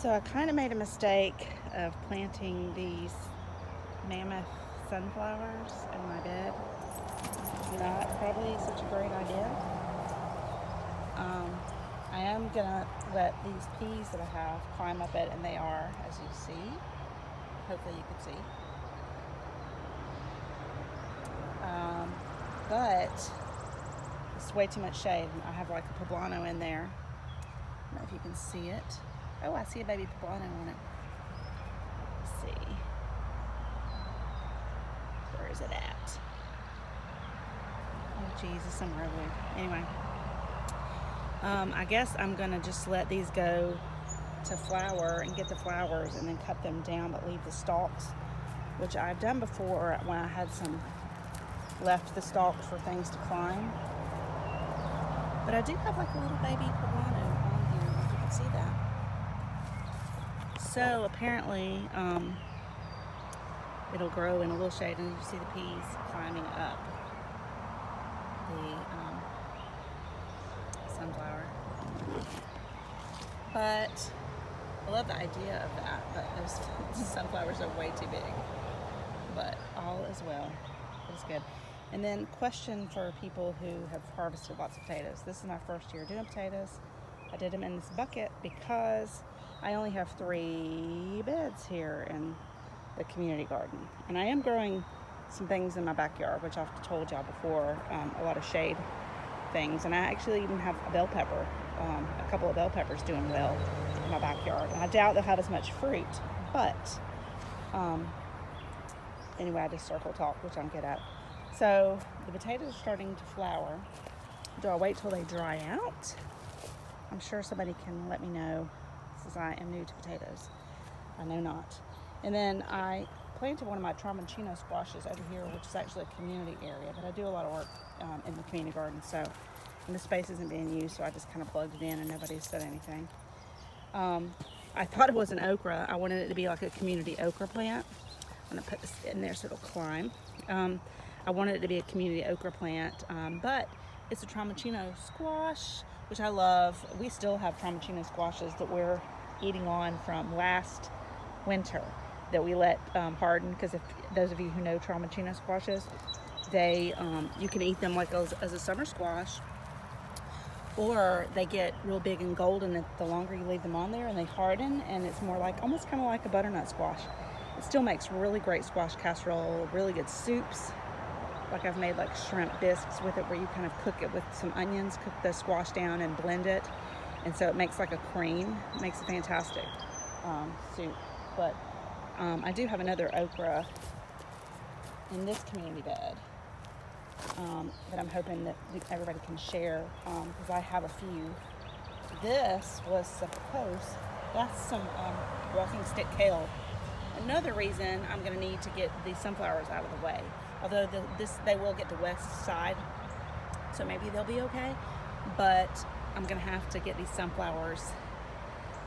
So I kind of made a mistake of planting these mammoth sunflowers in my bed. Not probably such a great idea. I am gonna let these peas that I have climb up it, and they are, as you see. Hopefully you can see. But it's way too much shade. I have like a poblano in there. I don't know if you can see it. Oh, I see a baby poblano on it. Let's see. Where is it at? Oh, geez, it's somewhere over there. Anyway, I guess I'm gonna just let these go to flower and get the flowers and then cut them down but leave the stalks, which I've done before when I had some left the stalks for things to climb. But I do have like a little baby poblano on here, if you can see that. So apparently it'll grow in a little shade, and you see the peas climbing up the sunflower. But I love the idea of that, but those sunflowers are way too big. But all is well. It's good. And then question for people who have harvested lots of potatoes. This is my first year doing potatoes. I did them in this bucket because I only have 3 beds here in the community garden. And I am growing some things in my backyard, which I've told y'all before, a lot of shade things. And I actually even have a bell pepper, a couple of bell peppers doing well in my backyard. And I doubt they'll have as much fruit, but anyway, I just circle talk, which I'm good at. So the potatoes are starting to flower. Do I wait till they dry out? I'm sure somebody can let me know, since I am new to potatoes. I know not. And then I planted one of my Tramontina squashes over here, which is actually a community area, but I do a lot of work in the community garden, and the space isn't being used, so I just kind of plugged it in and nobody said anything. I thought it was an okra. I wanted it to be like a community okra plant. I'm gonna put this in there so it'll climb. I wanted it to be a community okra plant, but it's a Tramontina squash, which I love. We still have Tramontina squashes that we're eating on from last winter that we let harden, because if those of you who know Tramontina squashes, they you can eat them like as a summer squash, or they get real big and golden the longer you leave them on there, and they harden, and it's more like almost kind of like a butternut squash. It still makes really great squash casserole, really good soups. Like I've made like shrimp bisques with it, where you kind of cook it with some onions, cook the squash down and blend it, and so it makes like a cream. It makes a fantastic soup. But I do have another okra in this community bed that I'm hoping that everybody can share, because I have a few. This was supposed, that's some walking stick kale. Another reason I'm going to need to get these sunflowers out of the way. Although they will get the west side, so maybe they'll be okay. But I'm going to have to get these sunflowers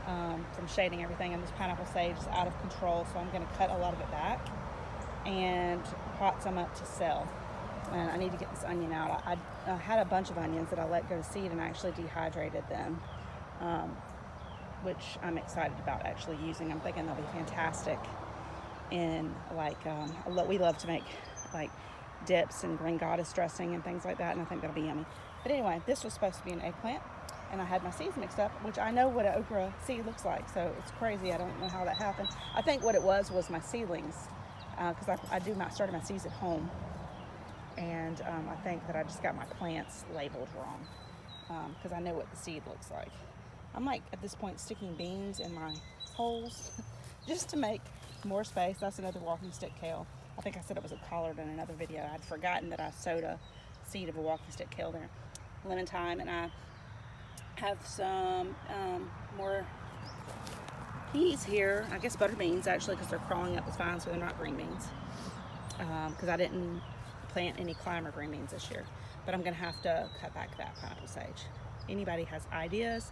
from shading everything. And this pineapple sage is out of control, so I'm going to cut a lot of it back and pot some up to sell. And I need to get this onion out. I had a bunch of onions that I let go to seed, and I actually dehydrated them, which I'm excited about actually using. I'm thinking they'll be fantastic in like, we love to make like dips and green goddess dressing and things like that, and I think that'll be yummy. But anyway, this was supposed to be an eggplant, and I had my seeds mixed up, which I know what an okra seed looks like, so it's crazy. I don't know how that happened. I think what it was my seedlings, because I started my seeds at home, and I think that I just got my plants labeled wrong, because I know what the seed looks like. I'm like at this point sticking beans in my holes just to make more space. That's another walking stick kale. I think I said it was a collard in another video. I'd forgotten that I sowed a seed of a walking stick kale there. Lemon thyme, and I have some more peas here. I guess butter beans actually, because they're crawling up the vine, so they're not green beans. Because I didn't plant any climber green beans this year. But I'm going to have to cut back that pineapple sage. Anybody has ideas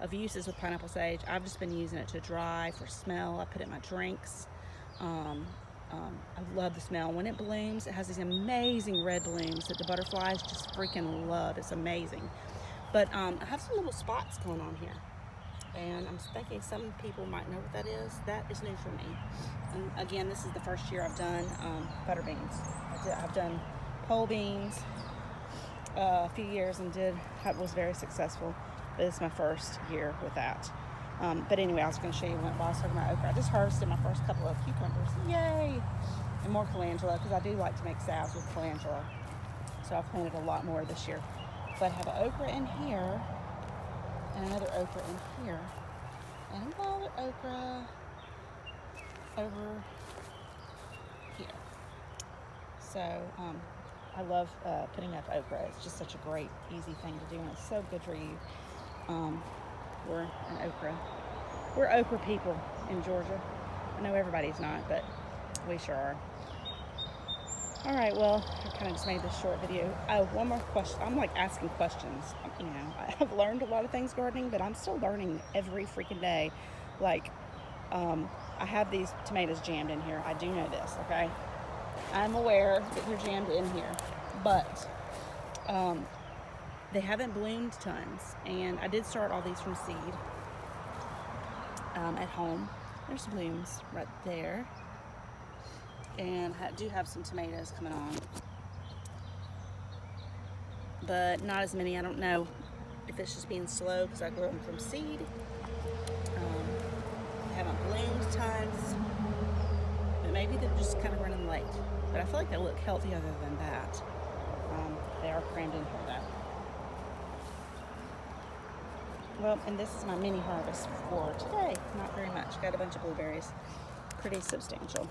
of uses with pineapple sage? I've just been using it to dry, for smell. I put it in my drinks. I love the smell. When it blooms, it has these amazing red blooms that the butterflies just freaking love. It's amazing. But I have some little spots going on here. And I'm thinking some people might know what that is. That is new for me. And again, this is the first year I've done butter beans. I've done pole beans a few years and was very successful. But this is my first year with that. But anyway, I was going to show you while I was talking about okra. I just harvested my first couple of cucumbers. Yay! And more calendula, because I do like to make salves with calendula. So I've planted a lot more this year. But I have an okra in here, and another okra in here, and another okra over here. So I love putting up okra. It's just such a great, easy thing to do, and it's so good for you. We're okra people in Georgia. I know everybody's not, but we sure are. All right, well, I kind of just made this short video. Oh, one more question. I'm like asking questions. You know, I've learned a lot of things gardening, but I'm still learning every freaking day. Like, I have these tomatoes jammed in here. I do know this, okay? I'm aware that they're jammed in here, but they haven't bloomed tons. And I did start all these from seed at home. There's blooms right there. And I do have some tomatoes coming on, but not as many. I don't know if it's just being slow because I grew them from seed. They haven't bloomed tons, but maybe they're just kind of running late. But I feel like they look healthy other than that. They are crammed in here though. Well, and this is my mini harvest for today. Not very much. Got a bunch of blueberries. Pretty substantial.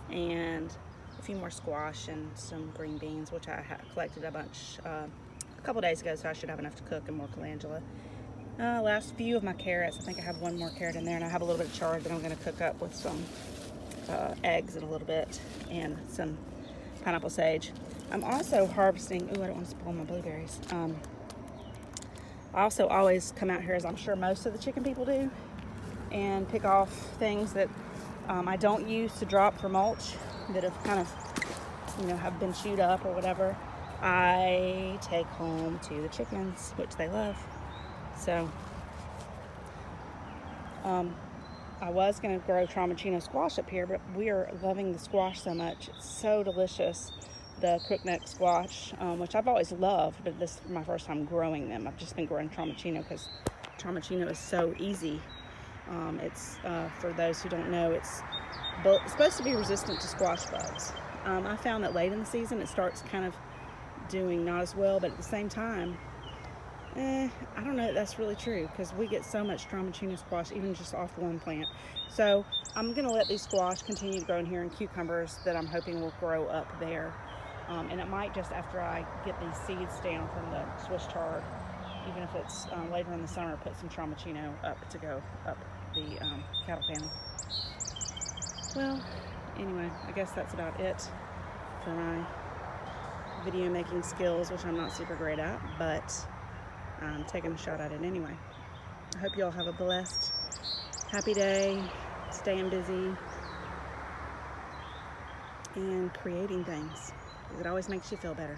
And a few more squash and some green beans, which I collected a bunch a couple days ago, so I should have enough to cook, and more calendula. Last few of my carrots. I think I have one more carrot in there, and I have a little bit of chard that I'm going to cook up with some eggs in a little bit, and some pineapple sage. I'm also harvesting. Ooh, I don't want to spoil my blueberries. I also always come out here, as I'm sure most of the chicken people do, and pick off things that I don't use to drop for mulch, that have kind of, you know, have been chewed up or whatever. I take home to the chickens, which they love. So I was going to grow Tramontina squash up here, but we are loving the squash so much. It's so delicious. The crookneck squash, which I've always loved, but this is my first time growing them. I've just been growing Tramontina because Tramontina is so easy. It's for those who don't know, it's supposed to be resistant to squash bugs. I found that late in the season it starts kind of doing not as well, but at the same time, I don't know that that's really true, because we get so much Tramontina squash even just off one plant. So I'm going to let these squash continue to grow in here, and cucumbers that I'm hoping will grow up there. And it might, just after I get these seeds down from the Swiss chard, even if it's later in the summer, put some Tramontina up to go up the cattle panel. Well, anyway, I guess that's about it for my video making skills, which I'm not super great at, but I'm taking a shot at it anyway. I hope you all have a blessed, happy day, staying busy, and creating things. It always makes you feel better.